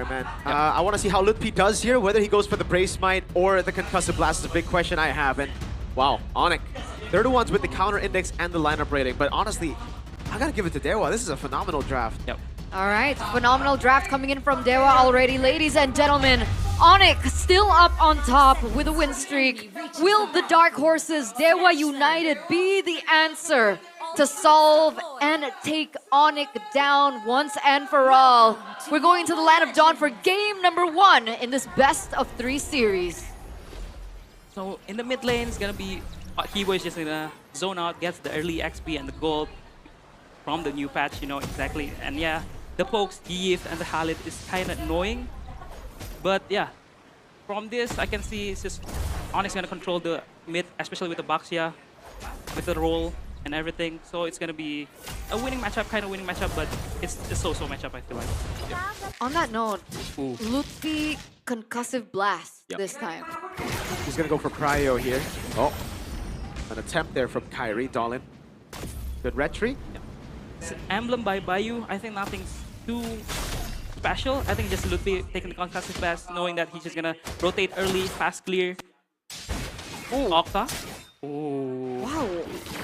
man. I want to see how Lutpi does here. Whether he goes for the Brace Might or the Concussive Blast is a big question I have. And wow, ONIC, they're the ones with the counter index and the lineup rating. But honestly, I gotta give it to Dewa. This is a phenomenal draft. Yep. All right, phenomenal draft coming in from Dewa already. Ladies and gentlemen, ONIC still up on top with a win streak. Will the Dark Horses, Dewa United, be the answer to solve and take ONIC down once and for all? We're going to the Land of Dawn for game number 1 in this best of 3 series. So in the mid lane, it's gonna be Kibo is just gonna zone out, gets the early XP and the gold from the new patch, you know exactly. And yeah, the pokes, Yif and the Khalid is kind of annoying. But yeah, from this I can see it's just ONIC's gonna control the mid, especially with the Baxia, with the roll and everything. So it's gonna be a winning matchup, kind of winning matchup, but it's a so-so matchup, I feel like. Yep. On that note, Ooh. Lutfi Concussive Blast this time. He's gonna go for Cryo here. Oh, an attempt there from Kyrie. Dolan. Good retry. Emblem by Bayou, I think nothing's too special. I think just Lutfi taking the concussive blast, knowing that he's just gonna rotate early, fast clear. Ooh. Octa. Ooh. Wow,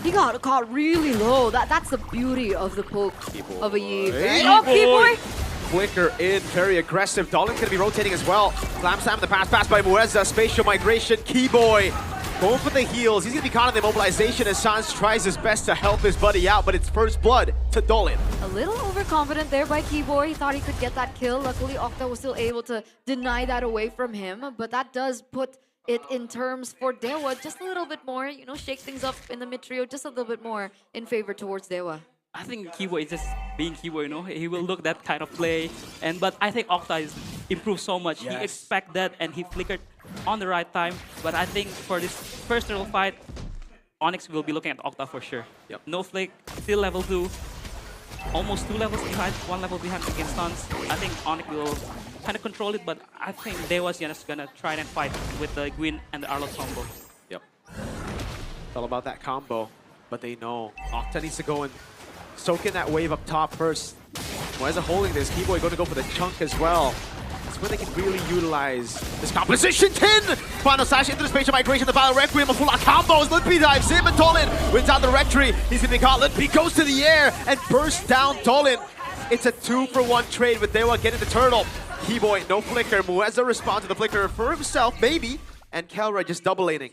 he got caught really low. That's the beauty of the poke of a Yi. Hey, Oh, Keyboy! Flicker in, very aggressive. Dolan's gonna be rotating as well. Slam Slam the pass by Muezza. Spatial migration. Keyboy going for the heals. He's gonna be caught in the immobilization as Sans tries his best to help his buddy out, but it's first blood to Dolan. A little overconfident there by Keyboy. He thought he could get that kill. Luckily, Octa was still able to deny that away from him. But that does put it in terms for Dewa just a little bit more, you know, shake things up in the mid trio just a little bit more in favor towards Dewa. I think Kibo is just being Kibo, you know. He will look that kind of play, but I think Octa is improved so much. Yes. He expect that, and he flickered on the right time. But I think for this first turtle fight, ONIC will be looking at Octa for sure. Yep. No flick, still level 2, almost 2 levels behind, 1 level behind against stuns. I think ONIC will kind of control it, but I think Dewa's just gonna try and fight with the Gwyn and the Arlo combo. Yep. It's all about that combo, but they know Octa needs to go and soak in that wave up top first. Muezza holding this. Keyboy going to go for the chunk as well. That's when they can really utilize this composition. 10! Final slash into the spatial migration. The Battle Requiem, a full on combos. Lutpi dives in, but Dolan wins out the rectory. He's going to be caught. Lutpi goes to the air and bursts down Dolan. It's a 2-for-1 trade with Dewa getting the turtle. Keyboy, no flicker. Muezza responds to the flicker for himself, maybe. And Kelra just double laning.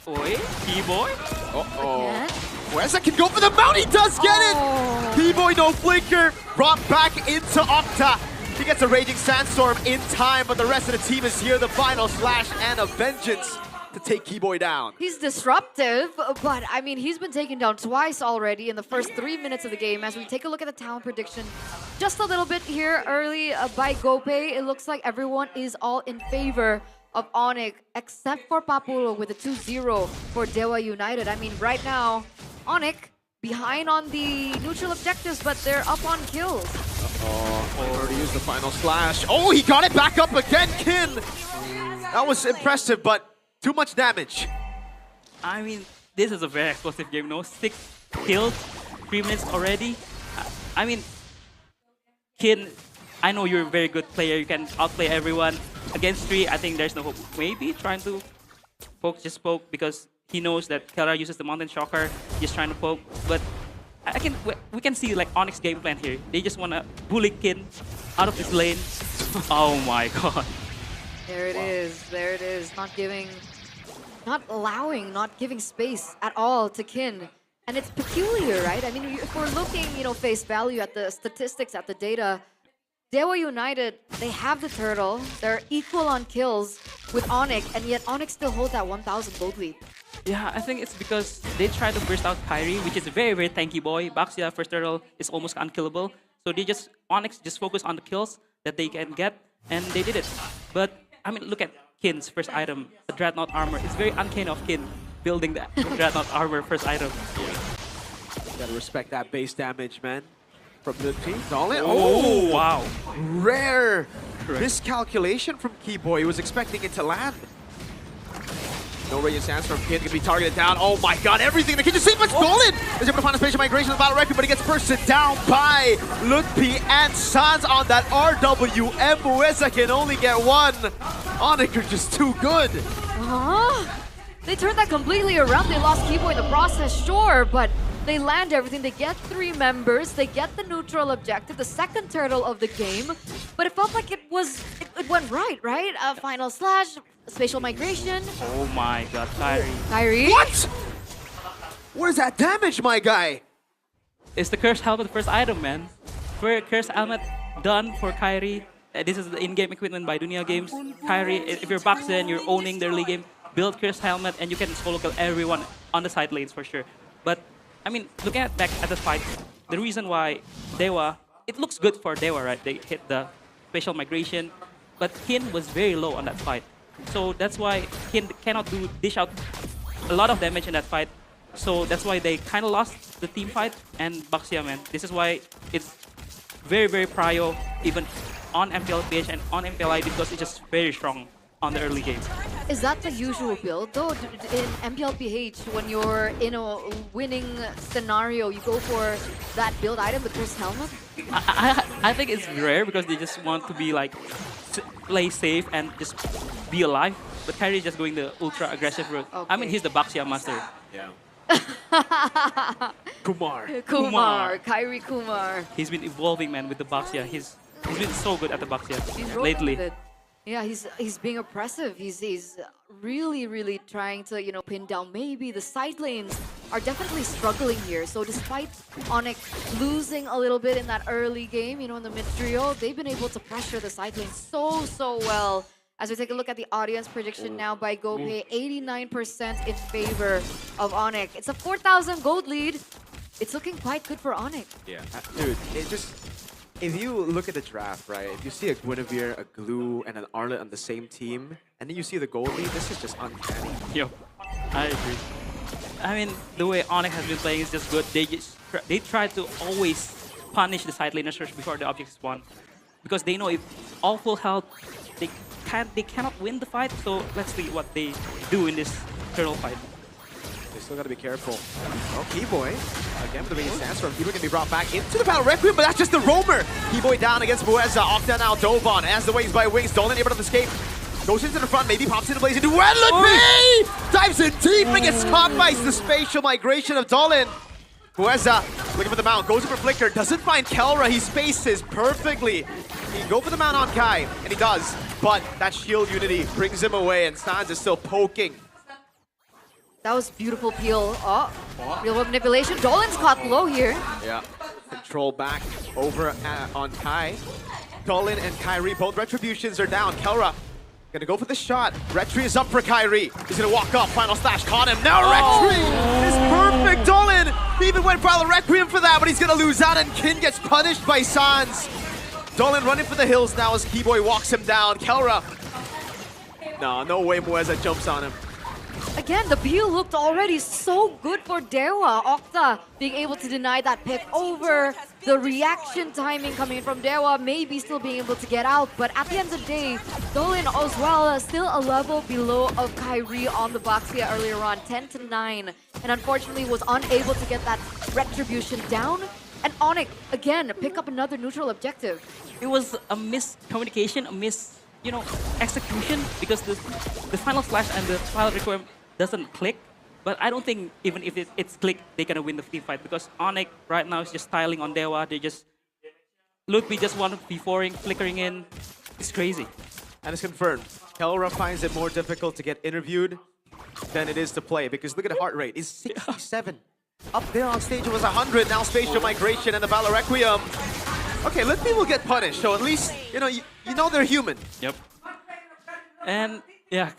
Oi, Keyboy? Uh-oh. Muezza can go for the mount, he does get it! Keyboy no flicker, brought back into Octa. He gets a Raging Sandstorm in time, but the rest of the team is here. The final slash and a vengeance to take Keyboy down. He's disruptive, but I mean, he's been taken down twice already in the first 3 minutes of the game. As we take a look at the talent prediction, just a little bit here early by Gope, it looks like everyone is all in favor of ONIC, except for Papulo with a 2-0 for Dewa United. I mean, right now, ONIC behind on the neutral objectives, but they're up on kills. Uh-oh, already used the final slash. Oh, he got it back up again, Kin! That was impressive, but too much damage. I mean, this is a very explosive game, no? 6 kills, 3 minutes already. I mean, Kin, I know you're a very good player. You can outplay everyone. Against 3, I think there's no hope. Maybe trying to poke, just poke, because he knows that Kelra uses the Mountain Shocker. Just trying to poke, but we can see like ONIC's game plan here. They just want to bully Kin out of this lane. Oh my god. There it is. There it is. Not giving space at all to Kin. And it's peculiar, right? I mean, if we're looking, you know, face value at the statistics, at the data, Dewa United, they have the turtle. They're equal on kills with ONIC, and yet ONIC still holds that 1,000 gold lead. Yeah, I think it's because they try to burst out Kyrie, which is a very, very tanky boy. Baxia, first turtle, is almost unkillable. So ONIC just focus on the kills that they can get, and they did it. But, I mean, look at Kin's first item, the Dreadnought armor. It's very uncanny of Kin building the Dreadnought armor first item. You gotta respect that base damage, man. From the team. Dolan. Oh, wow. Rare Correct. miscalculation from Keyboy. He was expecting it to land. No radiant stance from Kid, gonna be targeted down. Oh my god, everything. The Kid just seems stolen. Is able to find a spatial migration of the Battle Requiem, but he gets bursted down by Lutpi and Sans on that RWM. Mueza can only get one. ONIC are just too good. They turned that completely around. They lost Kibo in the process, sure, but they land everything. They get 3 members. They get the neutral objective, the second turtle of the game. But it felt like it went right? Final slash, spatial migration. Oh my god, Kyrie. Kyrie? What? Where's that damage, my guy? It's the Cursed Helmet first item, man. For Cursed Helmet done for Kyrie. This is the in-game equipment by Dunia Games. Kyrie, if you're Baxen, you're owning the early game, build Cursed Helmet and you can solo kill everyone on the side lanes for sure. But I mean, looking back at the fight, the reason why Dewa, it looks good for Dewa, right? They hit the spatial migration, but Kin was very low on that fight. So that's why Kin cannot dish out a lot of damage in that fight. So that's why they kind of lost the team fight. And Baxia, man, this is why it's very, very prio, even on MPL PH and on MPLI, because it's just very strong on the early game. Is that the usual build though? In MPLPH, when you're in a winning scenario, you go for that build item, the Cursed Helmet? I think it's rare because they just want to be like, play safe and just be alive. But Kyrie is just going the ultra aggressive route. Okay. I mean, he's the Baxia master. Yeah. Kumar. Kyrie Kumar. He's been evolving, man, with the Baxia. He's been so good at the Baxia lately. Yeah, he's being oppressive. He's really trying to, you know, pin down. Maybe the side lanes are definitely struggling here. So despite ONIC losing a little bit in that early game, you know, in the mid trio, they've been able to pressure the side lanes so well. As we take a look at the audience prediction now by GoPay, 89% in favor of ONIC. It's a 4,000 gold lead. It's looking quite good for ONIC. Yeah, dude, it just... If you look at the draft, right, if you see a Guinevere, a Glue, and an Arlet on the same team, and then you see the gold lead, this is just uncanny. Yo, I agree. I mean, the way ONIC has been playing is just good. They try to always punish the side laners first before the object spawn, because they know if all full health, they cannot win the fight. So let's see what they do in this turtle fight. They still gotta be careful. Oh, Keyboy, again with the main stance from Keyboy can be brought back into the Battle Requiem, but that's just the roamer. Keyboy down against Mueza. Octa now Dovan as the wings by wings. Dolan able to escape. Goes into the front, maybe pops into Blaze into Lutpi! Dives in deep and gets caught by the spatial migration of Dolan. Mueza looking for the mount, goes in for Flicker, doesn't find Kelra, he spaces perfectly. He can go for the mount on Kai, and he does, but that shield unity brings him away, and Sans is still poking. That was beautiful peel. Oh, real manipulation. Dolan's caught low here. Yeah, control back over on Kai. Dolan and Kyrie, both retributions are down. Kelra gonna go for the shot. Retri is up for Kyrie. He's gonna walk up, final slash, caught him. Now Retri is perfect. Dolan even went for the Requiem for that, but he's gonna lose out, and Kin gets punished by Sans. Dolan running for the hills now as Keyboy walks him down. Kelra, no way Mueza jumps on him. Again, the peel looked already so good for Dewa. Octa being able to deny that pick over. The reaction timing coming from Dewa, maybe still being able to get out. But at the end of the day, Dolan as well, still a level below of Kyrie on the Baxia earlier on, 10-9. And unfortunately was unable to get that retribution down. And ONIC, again, pick up another neutral objective. It was a miscommunication, execution, because the final slash and the final requiem doesn't click. But I don't think even if it's clicked, they're gonna win the team fight, because ONIC right now is just styling on Dewa. They just Lutpi just want to be flickering in. It's crazy. And it's confirmed. Kelra finds it more difficult to get interviewed than it is to play, because look at the heart rate. It's 67. Up there on stage it was 100. Now spatial migration and the Battle Requiem. Okay, Lutpi will get punished, so at least you know they're human. Yep. And yeah,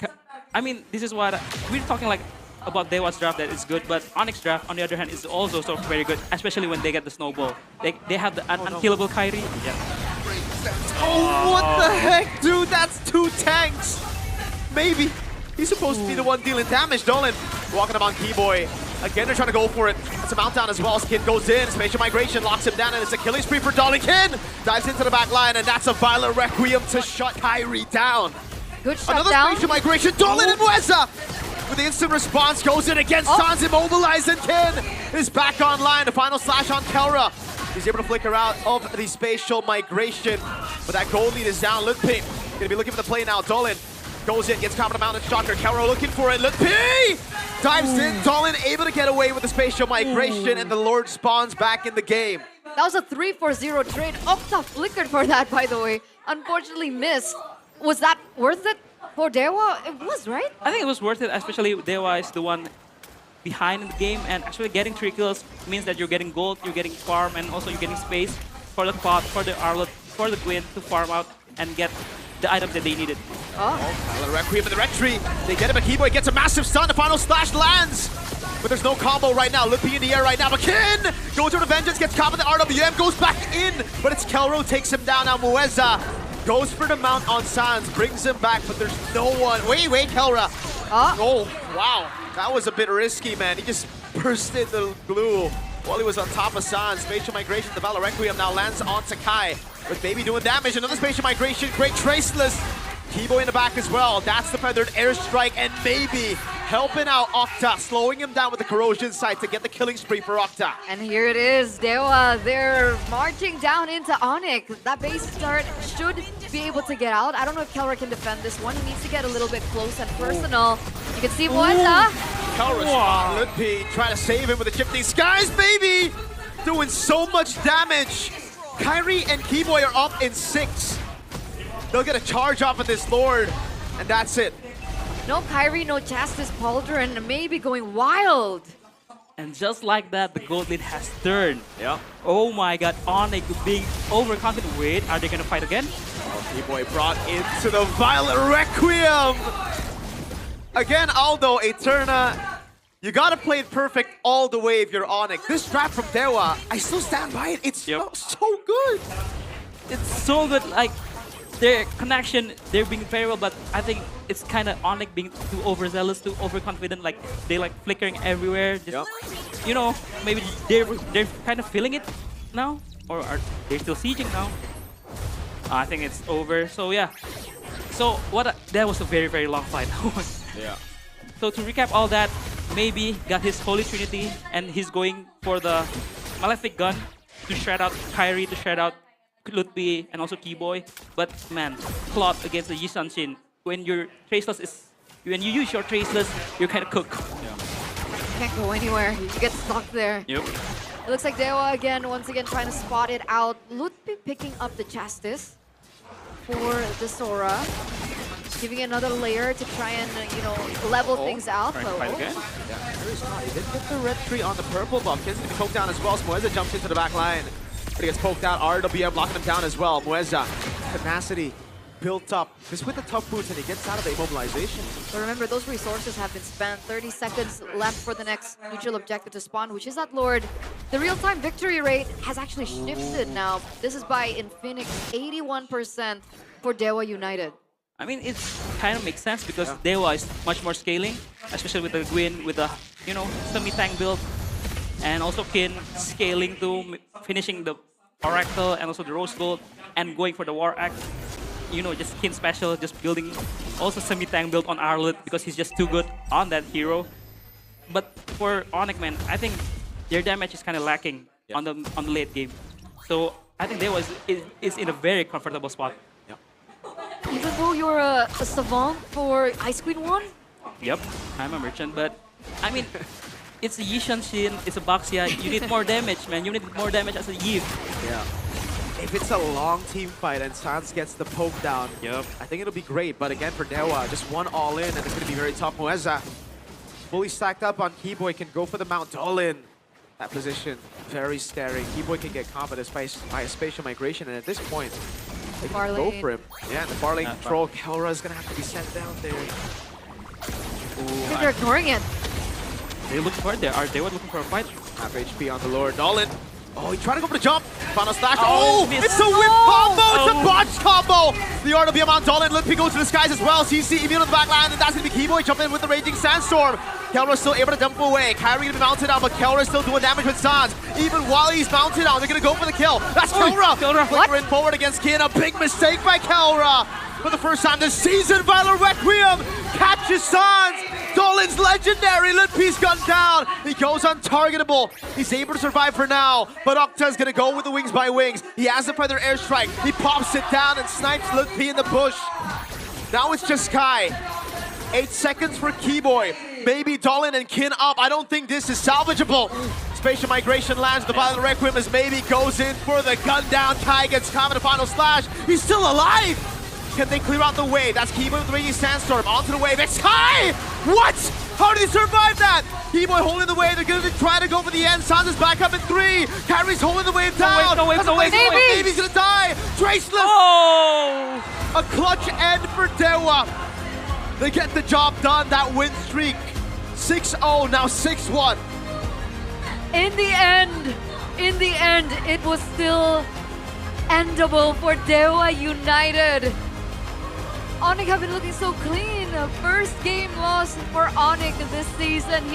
I mean, this is what we're talking like about Dewa's draft that is good, but ONIC's draft, on the other hand, is also so very good, especially when they get the snowball. They have the unkillable Kyrie. Yeah. Oh, what the heck, dude? That's 2 tanks. Maybe. He's supposed to be the one dealing damage. Dolan walking up on Keyboy. Again, they're trying to go for it. It's a mount down as well. Kin goes in. Spatial migration locks him down, and it's a killing spree for Dolan. Kin dives into the back line, and that's a violent Requiem to shut Kyrie down. Good shut Another down. spatial migration. Dolan and Mueza with the instant response, goes in against Sans, immobilized, and Kin is back online. The final slash on Kelra. He's able to flicker out of the spatial migration, but that gold lead is down. Lutpi gonna be looking for the play now. Dolan goes in, gets caught on the mountain shocker. Kelra looking for it. Lutpi dives in. Dolan able to get away with the spatial migration, and the Lord spawns back in the game. That was a 3-4-0 trade. Octa flickered for that, by the way. Unfortunately missed. Was that worth it for Dewa? It was, right? I think it was worth it, especially Dewa is the one behind in the game, and actually getting 3 kills means that you're getting gold, you're getting farm, and also you're getting space for the pot, for the Arlet, for the Gwyn to farm out and get the items that they needed. The Requiem in the Rectory. They get him, but Keyboy gets a massive stun. The final slash lands. But there's no combo right now. Lippy in the air right now. But Kin goes to the Vengeance, gets caught with the RWM, goes back in. But it's Kelro takes him down. Now Mueza goes for the mount on Sans, brings him back, but there's no one. Wait, Kelra. Oh, wow. That was a bit risky, man. He just bursted the glue while he was on top of Sans. Spatial migration, the Valor Requiem now lands on Sakai. With Baby doing damage, another spatial migration, great traceless. Keyboy in the back as well. That's the feathered airstrike, and maybe helping out Octa, slowing him down with the corrosion sight to get the killing spree for Octa. And here it is, Dewa. They're marching down into ONIC. That base start should be able to get out. I don't know if Kelra can defend this one. He needs to get a little bit close and personal. You can see Moeza. Kelra, Lutpi trying to save him with the shifting skies, baby! Doing so much damage. Kyrie and Keyboy are up in 6. They'll get a charge off of this Lord, and that's it. No Kyrie, no Chastis Pauldron, maybe going wild. And just like that, the gold lead has turned. Yeah. Oh my god, ONIC being overconfident. Wait, are they gonna fight again? Keyboy brought into the Violet Requiem. Again, Aldo, Eterna, you gotta play it perfect all the way if you're ONIC. This draft from Dewa, I still stand by it. It's so good. It's so good, like, their connection, they're being very well, but I think it's kind of ONIC being too overzealous, too overconfident, like, they like flickering everywhere. Just, you know, maybe they're kind of feeling it now, or are they still sieging now? I think it's over, so yeah. So, that was a very, very long fight. Yeah. So to recap all that, maybe got his Holy Trinity, and he's going for the Malefic Gun to shred out Kyrie, to shred out Lutpi, and also Keyboy. But man, Claude against the Yisan Shin, when your traceless is, when you use your traceless, you're kind of cooked. You can't go anywhere. You get stuck there. Yep. It looks like Dewa again, once again, trying to spot it out. Lutpi picking up the Chastis for the Sora. Giving another layer to try and, you know, level things out. Trying to fight again. Yeah, he did get the red tree on the purple buff. Kin's gonna be poked down as well. Mueza jumps into the back line. But he gets poked out. RWM locking him down as well. Mueza, tenacity built up. Just with the tough boots, and he gets out of the immobilization. But remember, those resources have been spent. 30 seconds left for the next neutral objective to spawn, which is that Lord. The real-time victory rate has actually shifted now. This is by Infinix, 81% for Dewa United. I mean, it kind of makes sense because Dewa is much more scaling, especially with the Gwyn, with the, you know, semi-tank build. And also Kin scaling to finishing the Oracle and also the Rose Gold and going for the War Axe. You know, just Kin special, just building also semi-tank build on Arlet because he's just too good on that hero. But for ONIC, man, I think their damage is kind of lacking on the late game. So I think Dewa is in a very comfortable spot. Even though you're a savant for Ice Queen 1? Yep, I'm a merchant, but I mean, it's a Yishan Shin, it's a Baxia. You need more damage, man. You need more damage as a Yves. Yeah. If it's a long team fight and Sans gets the poke down, I think it'll be great. But again, for Dewa, just one all in, and it's going to be very tough. Mueza, fully stacked up on Keyboy, can go for the Mount Dolan. That position, very scary. Keyboy can get caught by a spatial migration, and at this point, they can go for him. Yeah, the far lane control. Kelra is going to have to be sent down there. They're ignoring it. They're looking for it. They were looking for a fight. Half HP on the Lord. Dolan. Oh, he tried to go for the jump. Final slash. Oh, it's a whip combo. It's a botch combo. The RWM on Dolan. Lutpi goes to the skies as well. CC immune on the back line, and that's going to be Keyboy jumping in with the Raging Sandstorm. Kelra still able to dump away. Kyrie going to be mounted out, but Kelra still doing damage with Sans. Even while he's mounted out, they're going to go for the kill. That's Kelra. Flickering forward against Kin. A big mistake by Kelra. For the first time this season, Valor Requiem catches Sans. Dolan's legendary. Litpi's gunned down. He goes untargetable. He's able to survive for now, but Octa's gonna go with the wings by wings. He has the Feather Airstrike. He pops it down and snipes Litpi in the bush. Now it's just Sky. 8 seconds for Keyboy. Maybe Dolan and Kin up. I don't think this is salvageable. Spatial Migration lands. The Violent Requiem as maybe goes in for the gun down. Kai gets caught in the final slash. He's still alive. Can they clear out the wave? That's Keyboy with the Raging Sandstorm. Onto the wave. It's Kai! What? How did he survive that? Keyboy holding the wave. They're going to try to go for the end. Sans is back up in 3. Carrie's holding the wave down. No wave. Baby's going to die. Traceless. Oh! A clutch end for Dewa. They get the job done. That win streak. 6-0, now 6-1. In the end, it was still endable for Dewa United. ONIC have been looking so clean. First game loss for ONIC this season here.